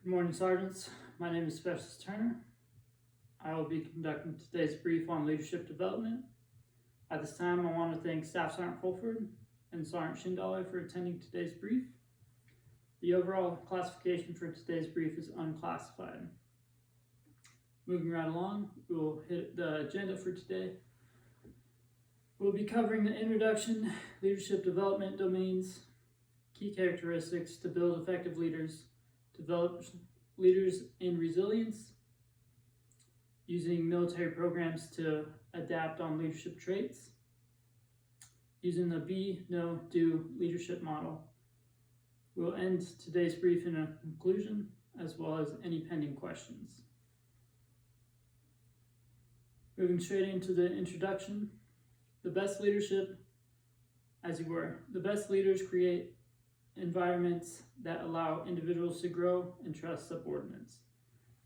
Good morning, Sergeants. My name is Specialist Turner. I will be conducting today's brief on leadership development. At this time, I want to thank Staff Sergeant Fulford and Sergeant Schindler for attending today's brief. The overall classification for today's brief is unclassified. Moving right along, we will hit the agenda for today. We'll be covering the introduction, leadership development domains, key characteristics to build effective leaders, develop leaders in resilience, using military programs to adapt on leadership traits, using the be, know, do leadership model. We'll end today's brief in a conclusion, as well as any pending questions. Moving straight into the introduction, the best leadership, the best leaders create environments that allow individuals to grow and trust subordinates.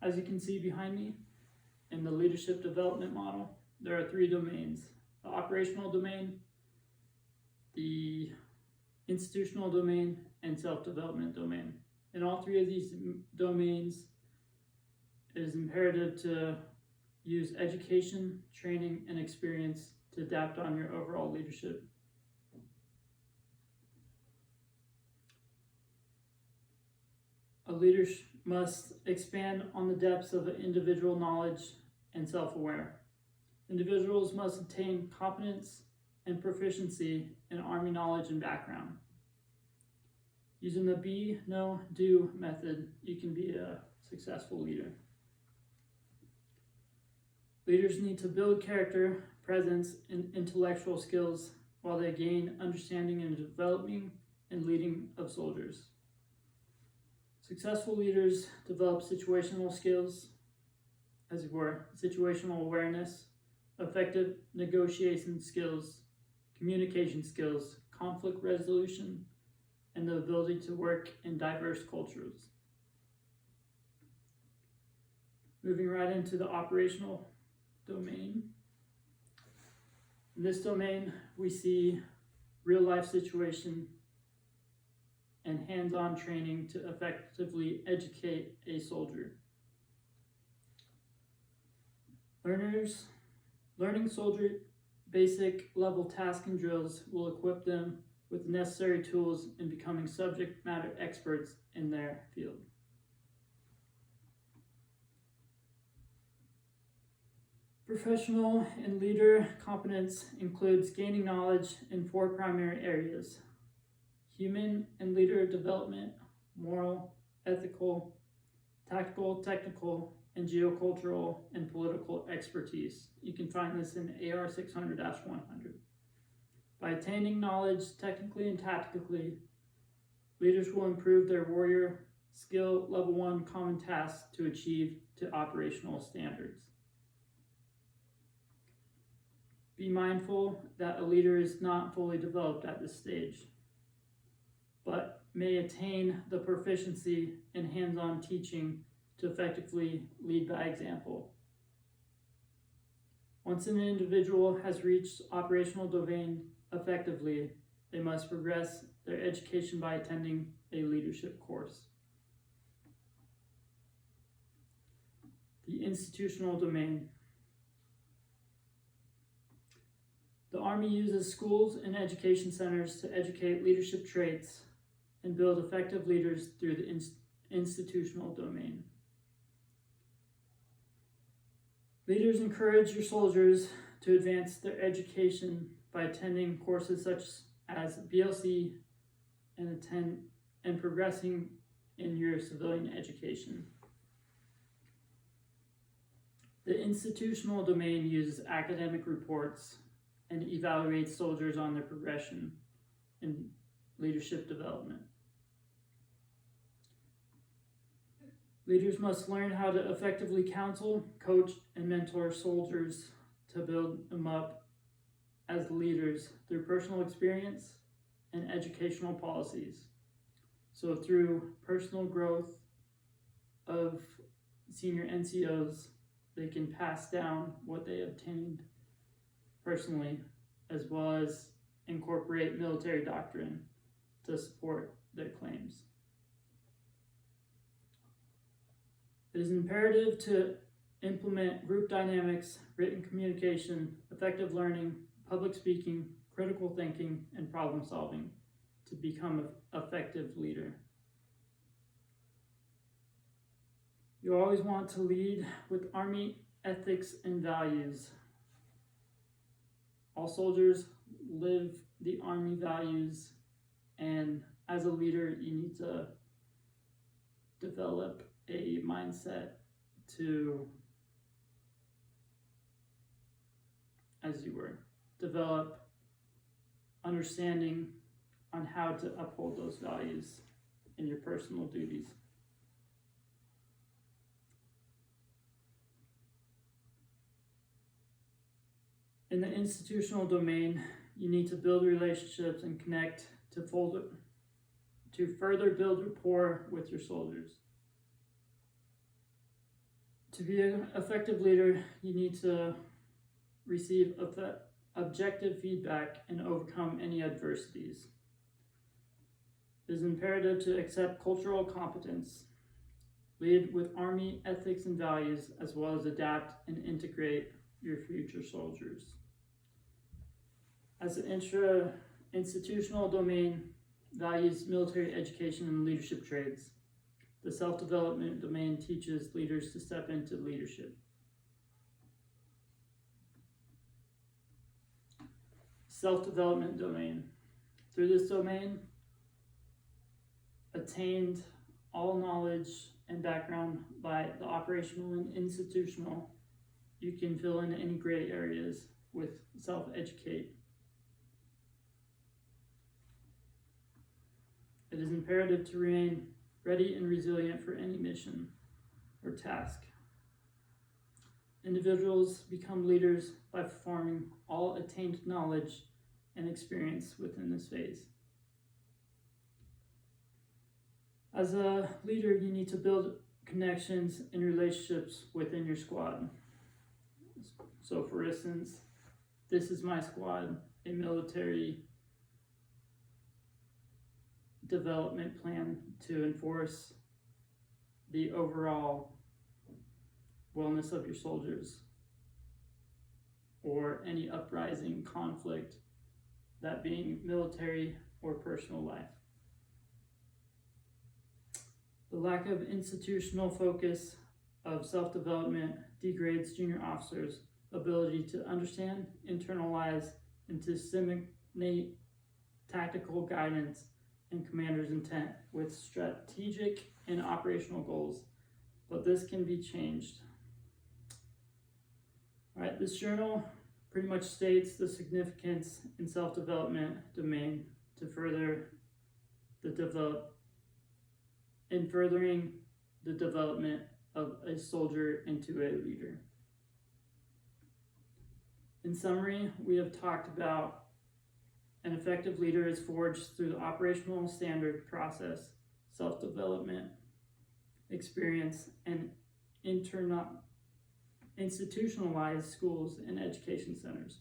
As you can see behind me, in the leadership development model, there are three domains: the operational domain, the institutional domain, and self-development domain. In all three of these domains, it is imperative to use education, training, and experience to adapt on your overall leadership. A leader must expand on the depths of individual knowledge and self-aware. Individuals must attain competence and proficiency in Army knowledge and background. Using the be, know, do method, you can be a successful leader. Leaders need to build character, presence, and intellectual skills while they gain understanding and developing and leading of soldiers. Successful leaders develop situational skills, as it were, situational awareness, effective negotiation skills, communication skills, conflict resolution, and the ability to work in diverse cultures. Moving right into the operational domain. In this domain, we see real-life situation and hands-on training to effectively educate a soldier. Learning soldier basic level tasks and drills will equip them with the necessary tools in becoming subject matter experts in their field. Professional and leader competence includes gaining knowledge in four primary areas: human and leader development, moral, ethical, tactical, technical, and geocultural and political expertise. You can find this in AR 600-100. By attaining knowledge technically and tactically, leaders will improve their warrior skill level 1 common tasks to achieve to operational standards. Be mindful that a leader is not fully developed at this stage, but may attain the proficiency in hands-on teaching to effectively lead by example. Once an individual has reached operational domain effectively, they must progress their education by attending a leadership course. The institutional domain. The Army uses schools and education centers to educate leadership traits and build effective leaders through the institutional domain. Leaders encourage your soldiers to advance their education by attending courses such as BLC and progressing in your civilian education. The institutional domain uses academic reports and evaluates soldiers on their progression in leadership development. Leaders must learn how to effectively counsel, coach, and mentor soldiers to build them up as leaders through personal experience and educational policies. So through personal growth of senior NCOs, they can pass down what they obtained personally, as well as incorporate military doctrine to support their claims. It is imperative to implement group dynamics, written communication, effective learning, public speaking, critical thinking, and problem solving to become an effective leader. You always want to lead with Army ethics and values. All soldiers live the Army values, and as a leader, you need to develop a mindset to, develop understanding on how to uphold those values in your personal duties. In the institutional domain, you need to build relationships and connect to further build rapport with your soldiers. To be an effective leader, you need to receive objective feedback and overcome any adversities. It is imperative to accept cultural competence, lead with Army ethics and values, as well as adapt and integrate your future soldiers. As an intra-institutional domain, values military education and leadership traits. The self-development domain teaches leaders to step into leadership. Self-development domain. Through this domain, attained all knowledge and background by the operational and institutional, you can fill in any gray areas with self-educate. It is imperative to remain ready and resilient for any mission or task. Individuals become leaders by performing all attained knowledge and experience within this phase. As a leader, you need to build connections and relationships within your squad. So for instance, this is my squad, a military development plan to enforce the overall wellness of your soldiers or any uprising conflict, that being military or personal life. The lack of institutional focus of self-development degrades junior officers' ability to understand, internalize, and disseminate tactical guidance and commander's intent with strategic and operational goals, but this can be changed. All right, this journal pretty much states the significance in self-development domain to furthering the development of a soldier into a leader. In summary, we have talked about an effective leader is forged through the operational standard process, self-development, experience, and institutionalized schools and education centers.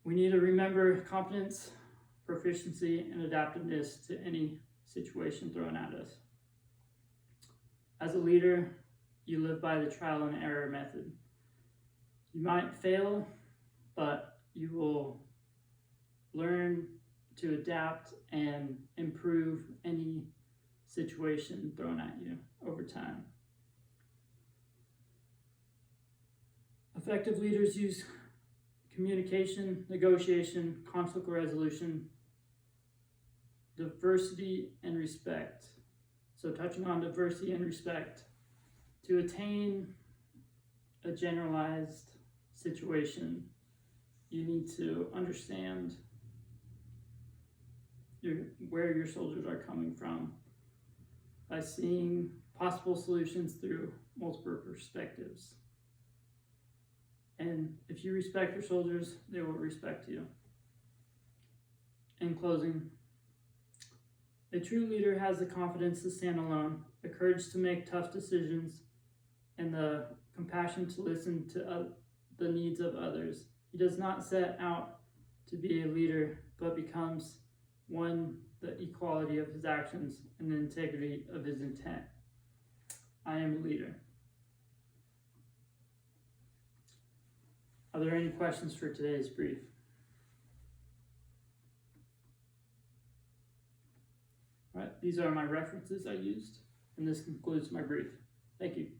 We need to remember competence, proficiency, and adaptiveness to any situation thrown at us. As a leader, you live by the trial and error method. You might fail, but you will learn to adapt and improve any situation thrown at you over time. Effective leaders use communication, negotiation, conflict resolution, diversity, and respect. So touching on diversity and respect, to attain a generalized situation, you need to understand where your soldiers are coming from by seeing possible solutions through multiple perspectives. And if you respect your soldiers, they will respect you. In closing, a true leader has the confidence to stand alone, the courage to make tough decisions, and the compassion to listen to the needs of others. He does not set out to be a leader, but becomes one, the equality of his actions and the integrity of his intent. I am a leader. Are there any questions for today's brief? All right, these are my references I used, and this concludes my brief. Thank you.